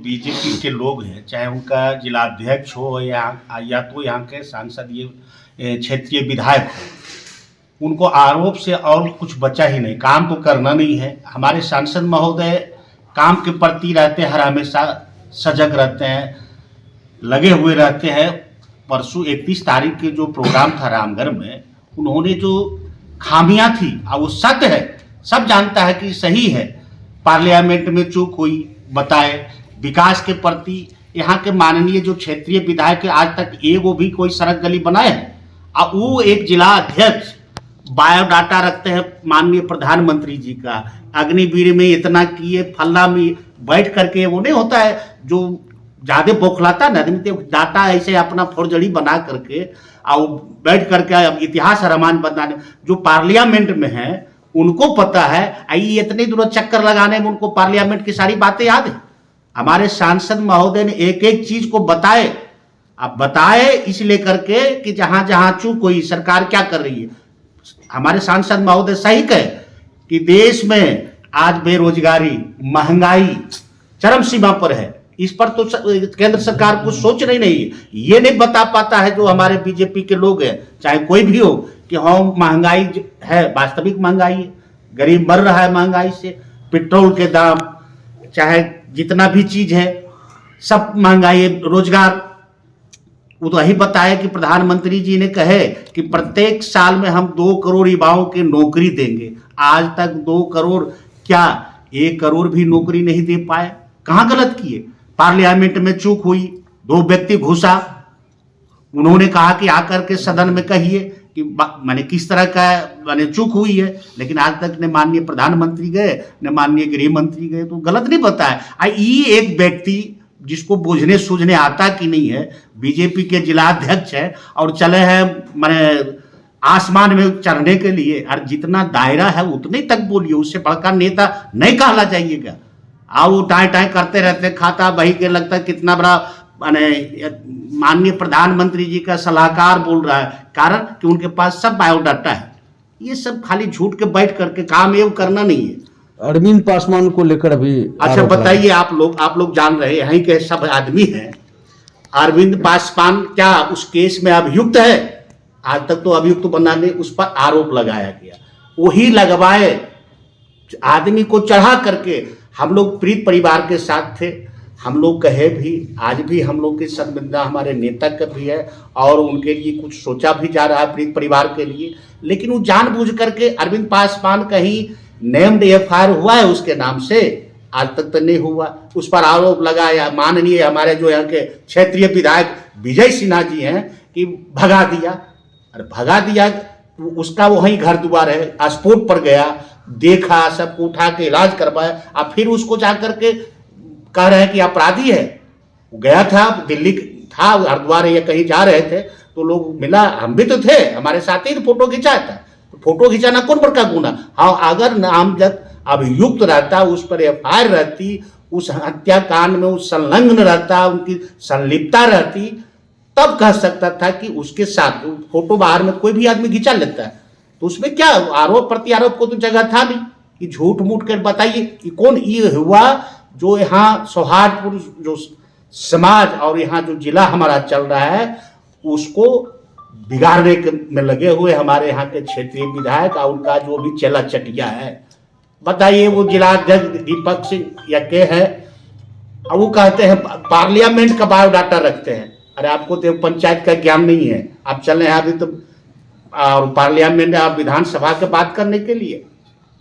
BJP के लोग हैं, चाहे उनका जिलाध्यक्ष हो या तो यहाँ के सांसद ये क्षेत्रीय विधायक हो, उनको आरोप से और कुछ बचा ही नहीं। काम तो करना नहीं है। हमारे सांसद महोदय काम के प्रति रहते हैं, हर हमेशा सजग रहते हैं, लगे हुए रहते हैं। परसों 31 तारीख के जो प्रोग्राम था रामगढ़ में, उन्होंने जो खामियां थी, अब वो सत्य है, सब जानता है कि सही है, पार्लियामेंट में चूक हुई, बताए विकास के प्रति यहाँ के माननीय जो क्षेत्रीय विधायक आज तक एगो भी कोई सड़क गली बनाए हैं। अब वो एक जिला अध्यक्ष बायोडाटा रखते हैं माननीय प्रधानमंत्री जी का, अग्निवीर में इतना किए, फल्ला में बैठ करके, वो नहीं होता है जो ज्यादा बौखलाता ना आदमी, तो डाटा ऐसे अपना फौर्जरी बना करके और बैठ करके अब इतिहास रमान बनाने। जो पार्लियामेंट में है उनको पता है, आई इतने दूर चक्कर लगाने में उनको पार्लियामेंट की सारी बातें याद है। हमारे सांसद महोदय ने एक एक चीज को बताए, अब बताए इसलिए करके कि जहां जहां चूक हुई, सरकार क्या कर रही है। हमारे सांसद महोदय सही कहे कि देश में आज बेरोजगारी, महंगाई चरम सीमा पर है। इस पर तो केंद्र सरकार कुछ सोच रही नहीं है। ये नहीं बता पाता है जो हमारे बीजेपी के लोग हैं, चाहे कोई भी हो, कि हाँ महंगाई है, वास्तविक महंगाई है, गरीब मर रहा है महंगाई से। पेट्रोल के दाम, चाहे जितना भी चीज है, सब महंगाई है। रोजगार, वो तो यही बताया कि प्रधानमंत्री जी ने कहे कि प्रत्येक साल में हम 2 करोड़ युवाओं की नौकरी देंगे। आज तक 2 करोड़ क्या 1 करोड़ भी नौकरी नहीं दे पाए। कहां गलत किए? पार्लियामेंट में चूक हुई, 2 व्यक्ति घुसा, उन्होंने कहा कि आकर के सदन में कहिए कि माने किस तरह का माने चूक हुई है, लेकिन आज तक न माननीय प्रधानमंत्री गए न माननीय गृह मंत्री गए, तो गलत नहीं बताया। ये एक व्यक्ति जिसको बुझने सूझने आता कि नहीं है, बीजेपी के जिलाध्यक्ष है और चले हैं माने आसमान में चढ़ने के लिए, और जितना दायरा है उतने तक बोलिए, उससे बड़का नेता नहीं कहला जाइएगा। आओ टाई टाई करते रहते, खाता बही के लगता है कितना बड़ा माने माननीय प्रधानमंत्री जी का सलाहकार बोल रहा है, कारण कि उनके पास सब बायोडाटा है। ये सब खाली झूठ के बैठ करके काम एवं करना नहीं है। अरविंद पासवान को लेकर अभी अच्छा बताइए, आप लोग जान रहे हैं, यहीं के सब आदमी हैं, अरविंद पासवान क्या उस केस में अभियुक्त है? आज तक तो अभियुक्त बनाने उस पर आरोप लगाया गया, वही लगवाए आदमी को चढ़ा करके। हम लोग प्रीत परिवार के साथ थे, हम लोग कहे भी, आज भी हम लोग की संवेदना हमारे नेता का भी है और उनके लिए कुछ सोचा भी जा रहा है प्रीत परिवार के लिए। लेकिन वो जानबूझ करके अरविंद पासवान कहीं नेम्ड एफआईआर हुआ है उसके नाम से? आज तक तो नहीं हुआ। उस पर आरोप लगाया माननीय हमारे जो यहाँ के क्षेत्रीय विधायक विजय सिन्हा जी हैं कि भगा दिया। अरे भगा दिया, उसका वहीं घर द्वार है, स्पोर्ट पर गया, देखा, सबको उठा के इलाज करवाया, अब फिर उसको जाकर के कह रहे हैं कि अपराधी है। वो गया था, दिल्ली था, हरिद्वार या कहीं जा रहे थे, तो लोग मिला, हम भी तो थे, हमारे साथ ही फोटो खिंचाया था। फोटो खिंचाना कौन बड़का गुना? हाँ, अगर नामजद अभियुक्त रहता, उस पर एफआईआर रहती, उस हत्याकांड में उस संलग्न रहता, उनकी संलिप्तता रहती, तब कह सकता था कि उसके साथ फोटो बाहर में कोई भी आदमी खिंचा लेता है। तो उसमें क्या आरोप प्रत्यारोप को तो जगह था नहीं कि झूठ मूठ कर बताइए कि कौन ये हुआ जो यहाँ सौहार्दपुर जो समाज और यहाँ जो जिला हमारा चल रहा है उसको बिगाड़ने में लगे हुए हमारे यहाँ के क्षेत्रीय विधायक और उनका जो भी चेला चटिया है। बताइए, वो जिलाध्यक्ष दीपक सिंह या के है, और वो कहते हैं पार्लियामेंट का बायोडाटा रखते हैं। अरे आपको तो पंचायत का ज्ञान नहीं है, आप चल रहे हैं अभी तो और पार्लियामेंट और विधानसभा की बात करने के लिए।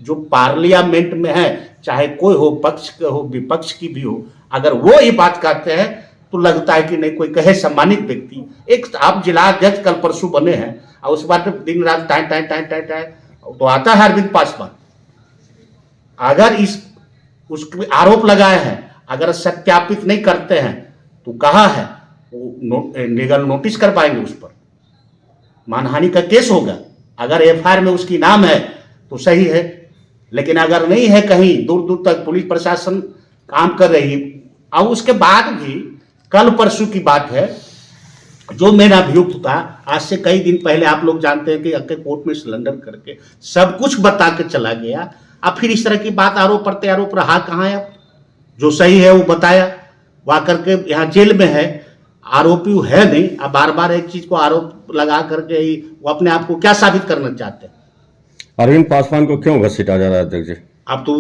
जो पार्लियामेंट में है, चाहे कोई हो, पक्ष के हो विपक्ष की भी हो, अगर वो ये बात कहते हैं तो लगता है कि नहीं कोई कहे सम्मानित व्यक्ति। एक आप जिलाध्यक्ष कल परसों बने हैं और उस बात दिन रात time time time time time तो आता है अरविंद पासवान। अगर इस उसके आरोप लगाए हैं, अगर सत्यापित नहीं करते हैं तो कहा है वो लीगल नोटिस कर पाएंगे, उस पर मानहानि का केस होगा। अगर एफआईआर में उसकी नाम है तो सही है, लेकिन अगर नहीं है, कहीं दूर दूर तक पुलिस प्रशासन काम कर रही है। और उसके बाद भी कल परसों की बात है, जो मेरा अभियुक्त था आज से कई दिन पहले, आप लोग जानते हैं कि अके कोर्ट में सिलेंडर करके सब कुछ बता के चला गया। अब फिर इस तरह की बात आरोप प्रत्यारोप रहा कहाँ है? जो सही है वो बताया, वो आकर के यहाँ जेल में है, आरोपी वो है नहीं। अब बार बार एक चीज को आरोप लगा करके ही वो अपने आप को क्या साबित करना चाहते हैं? अरविंद पासवान को क्यों घसीटा जा रहा है अध्यक्ष जी? अब तो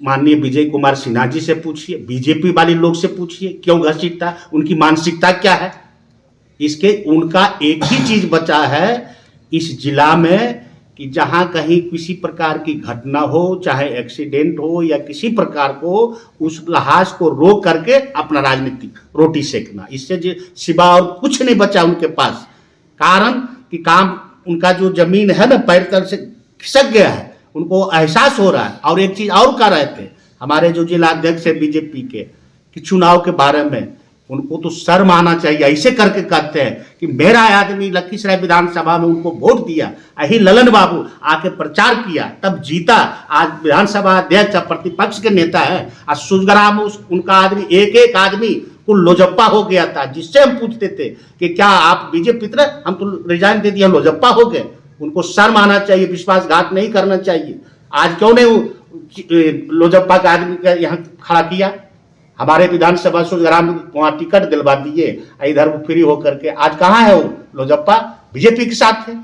माननीय विजय कुमार सिन्हा जी से पूछिए, बीजेपी वाले लोग से पूछिए क्यों घसीटता, उनकी मानसिकता क्या है। इसके उनका एक ही चीज बचा है इस जिला में कि जहां कहीं किसी प्रकार की घटना हो, चाहे एक्सीडेंट हो या किसी प्रकार को, उस लिहाज को रोक करके अपना राजनीतिक रोटी सेकना। इससे सिवा और कुछ नहीं बचा उनके पास। कारण कि काम उनका जो जमीन है ना पैर तल से खिसक गया है, उनको एहसास हो रहा है। और एक चीज और कह रहे थे हमारे जो जिला अध्यक्ष है बीजेपी के कि चुनाव के बारे में उनको तो शर्म आना चाहिए। ऐसे करके कहते हैं कि मेरा आदमी लखीसराय विधानसभा में उनको वोट दिया, यही ललन बाबू आके प्रचार किया तब जीता। आज विधानसभा अध्यक्ष प्रतिपक्ष के नेता है। आज सुजग्राम उनका आदमी एक एक आदमी को लोजप्पा हो गया था, जिससे हम पूछते थे कि क्या आप बीजेपी तरह, हम तो रिजाइन दे दिया, लोजप्पा हो गए। उनको शर्म आना चाहिए, विश्वासघात नहीं करना चाहिए। आज क्यों नहीं लोजप्पा का आदमी का यहाँ खड़ा किया? हमारे विधानसभा सुजग्राम वहां टिकट दिलवा दिए, इधर वो फ्री होकर के आज कहाँ है वो लोजप्पा? बीजेपी के साथ है।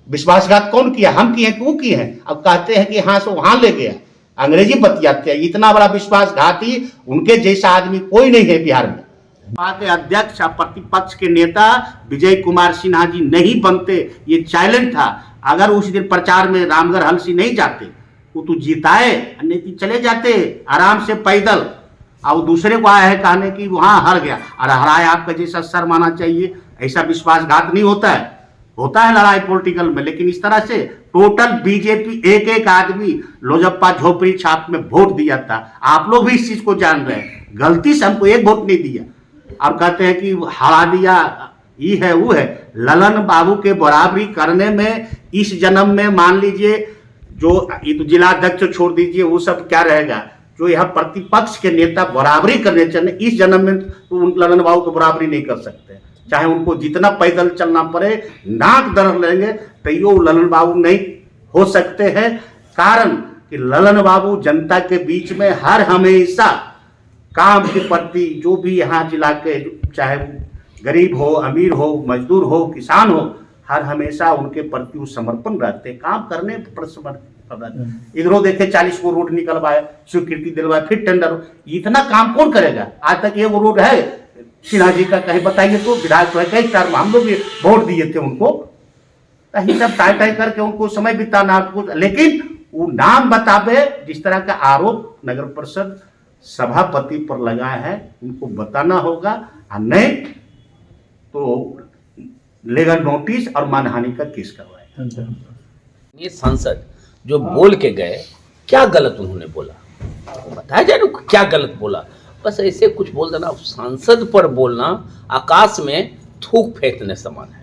विश्वासघात कौन किया? हम किए कि वो किए हैं? अब कहते हैं कि हाँ से वहां ले गया, अंग्रेजी बतियाते हैं। इतना बड़ा विश्वासघाती उनके जैसा आदमी कोई नहीं है बिहार में। के अध्यक्ष और प्रतिपक्ष के नेता विजय कुमार सिन्हा जी नहीं बनते, ये चैलेंज था। अगर उस दिन प्रचार में रामगढ़ हलसी नहीं जाते, वो तो जीताए, नहीं चले जाते आराम से पैदल। और दूसरे को आया है कहने की वहां हार गया, और हराए आपका जैसा शर्म आना चाहिए। ऐसा विश्वासघात नहीं होता है, होता है लड़ाई पॉलिटिकल में, लेकिन इस तरह से टोटल बीजेपी एक एक आदमी लोजप्पा झोपड़ी छाप में वोट दिया था। आप लोग भी इस चीज को जान रहे हैं। गलती से हमको एक वोट नहीं दिया और कहते हैं कि हरा दिया, ये है वो है। ललन बाबू के बराबरी करने में इस जन्म में मान लीजिए जो ये तो जिला अध्यक्ष छोड़ दीजिए, वो सब क्या रहेगा, जो यहाँ प्रतिपक्ष के नेता बराबरी करने चाहिए इस जन्म में तो ललन बाबू को बराबरी नहीं कर सकते। चाहे उनको जितना पैदल चलना पड़े, नाक दर्द लेंगे तो यो ललन बाबू नहीं हो सकते हैं। कारण कि ललन बाबू जनता के बीच में हर हमेशा काम के प्रति, जो भी यहाँ जिला के चाहे गरीब हो, अमीर हो, मजदूर हो, किसान हो, हर हमेशा उनके प्रति वो समर्पण रहते, काम करने पर समर्पण रहते। इधरों देखे 40 को रोड निकलवाए, स्वीकृति दिलवाए, फिर टेंडर। इतना काम कौन करेगा? आज तक ये वो रोड है सिन्हा जी का कहीं बताइए तो? विधायक तो है, कई टर्म हम लोग भी वोट दिए थे उनको, कहीं सब टाई टाई करके उनको समय बिताना। लेकिन वो नाम बतावे, जिस तरह का आरोप नगर परिषद सभापति पर लगाए हैं, उनको बताना होगा, और नहीं तो लेगा नोटिस और मानहानि का केस करवाएगा। ये सांसद जो बोल के गए, क्या गलत उन्होंने बोला बताया जाए, क्या गलत बोला? बस ऐसे कुछ बोल देना। सांसद पर बोलना आकाश में थूक फेंकने समान है,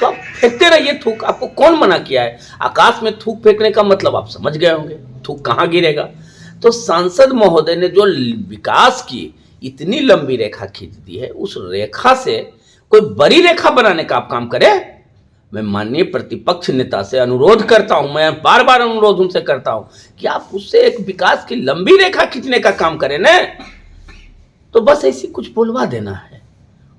तो आप फेंकते रहिए थूक। आपको कौन मना किया है? आकाश में थूक फेंकने का मतलब आप समझ गए होंगे, थूक कहाँ गिरेगा। तो सांसद महोदय ने जो विकास की इतनी लंबी रेखा खींच दी है, उस रेखा से कोई बड़ी रेखा बनाने का आप काम करें। मैं माननीय प्रतिपक्ष नेता से अनुरोध करता हूं, मैं बार बार अनुरोध उनसे करता हूं कि आप उससे एक विकास की लंबी रेखा खींचने का काम करें ना। तो बस ऐसी कुछ बोलवा देना है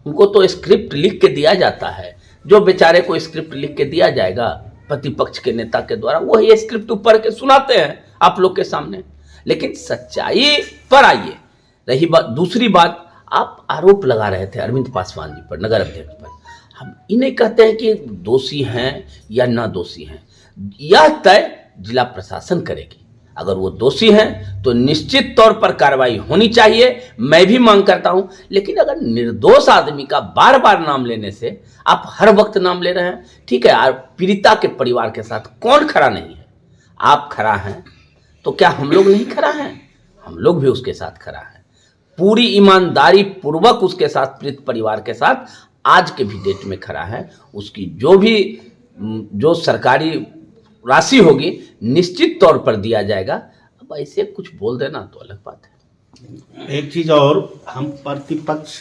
उनको। तो स्क्रिप्ट लिख के दिया जाता है, जो बेचारे को स्क्रिप्ट लिख के दिया जाएगा प्रतिपक्ष के नेता के द्वारा, वही स्क्रिप्ट ऊपर के सुनाते हैं आप लोग के सामने। लेकिन सच्चाई पर आइए। रही बात, दूसरी बात, आप आरोप लगा रहे थे अरविंद पासवान जी पर, नगर अध्यक्ष पर। हम इन्हें कहते हैं कि दोषी हैं या ना दोषी हैं, यह तय जिला प्रशासन करेगी। अगर वो दोषी हैं तो निश्चित तौर पर कार्रवाई होनी चाहिए, मैं भी मांग करता हूं। लेकिन अगर निर्दोष आदमी का बार बार नाम लेने से आप हर वक्त नाम ले रहे हैं, ठीक है, पीड़िता के परिवार के साथ कौन खड़ा नहीं है? आप खड़ा हैं तो क्या हम लोग नहीं खड़ा हैं? हम लोग भी उसके साथ खड़ा हैं, पूरी ईमानदारी पूर्वक उसके साथ, पीड़ित परिवार के साथ आज के भी डेट में खड़ा है। उसकी जो सरकारी राशि होगी निश्चित तौर पर दिया जाएगा। अब ऐसे कुछ बोल देना तो अलग बात है। एक चीज और, हम प्रतिपक्ष